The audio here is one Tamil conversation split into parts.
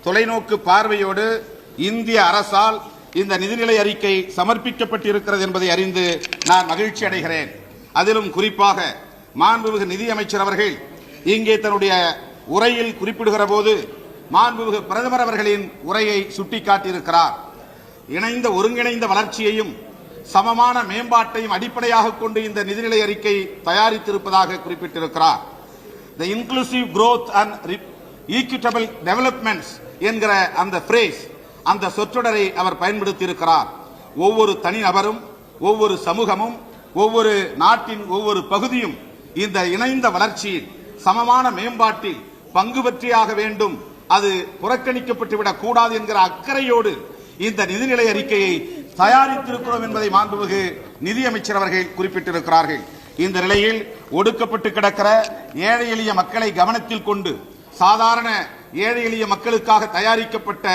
தொலைநோக்கு பார்வையோடு இந்திய அரசால் இந்த நிதிநிலை அறிக்கை சமர்ப்பிக்கப்பட்டிருக்கிறது என்பதை அறிந்து நான் மகிழ்ச்சி அடைகிறேன். அதிலும் குறிப்பாக மாண்புமிகு நிதியமைச்சர் அவர்கள் இங்கே தன்னுடைய உரையில் குறிப்பிடுகிற போது மாண்புமிகு பிரதமர் அவர்களின் உரையை சுட்டிக்காட்டியிருக்கிறார். இணைந்த ஒருங்கிணைந்த வளர்ச்சியையும் சமமான மேம்பாட்டையும் அடிப்படையாக கொண்டு இந்த நிதிநிலை அறிக்கை தயாரித்திருப்பதாக குறிப்பிட்டிருக்கிறார். The inclusive growth and equitable developments என்கிற அந்த பிரேஸ், அந்த சொற்றொடரை அவர் பயன்படுத்தி இருக்கிறார். ஒவ்வொரு தனிநபரும், ஒவ்வொரு சமூகமும், ஒவ்வொரு நாட்டின் ஒவ்வொரு பகுதியும் இந்த இணைந்த வளர்ச்சியில் சமமான மேம்பாட்டில் பங்கு பற்றியாக வேண்டும், அது புறக்கணிக்கப்பட்டுவிடக் கூடாது என்கிற அக்கறையோடு இந்த நிதிநிலை அறிக்கையை தயாரித்திருக்கிறோம் என்பதை மாண்புமிகு நிதியமைச்சர் அவர்கள் குறிப்பிட்டிருக்கிறார்கள். இந்த நிலையில் ஒடுக்கப்பட்டு கிடக்கிற ஏழை எளிய மக்களை கவனத்தில் கொண்டு சாதாரண ஏழை எளிய மக்களுக்காக தயாரிக்கப்பட்ட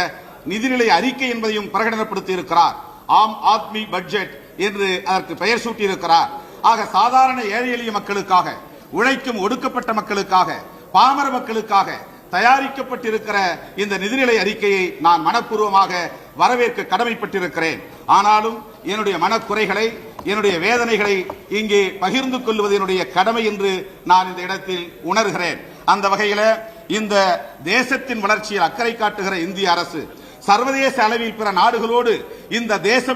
நிதிநிலை அறிக்கை என்பதையும் பிரகடனப்படுத்தி இருக்கிறார். ஆம் ஆத்மி பட்ஜெட் என்று அதற்கு பெயர் சூட்டியிருக்கிறார். ஆக சாதாரண ஏழை எளிய மக்களுக்காக, உழைக்கும் ஒடுக்கப்பட்ட மக்களுக்காக, பாமர மக்களுக்காக தயாரிக்கப்பட்டிருக்கிற இந்த நிதிநிலை அறிக்கையை நான் மனப்பூர்வமாக வரவேற்க கடமைப்பட்டிருக்கிறேன். ஆனாலும் என்னுடைய மனக்குறைகளை, என்னுடைய வேதனைகளை இங்கே பகிர்ந்து கொள்வது என்னுடைய கடமை என்று நான் இந்த இடத்தில் உணர்கிறேன். அந்த வகையில் இந்த தேசத்தின் வளர்ச்சியில் அக்கறை காட்டுகிற இந்திய அரசு சர்வதேச அளவில் பிற நாடுகளோடு இந்த தேசம்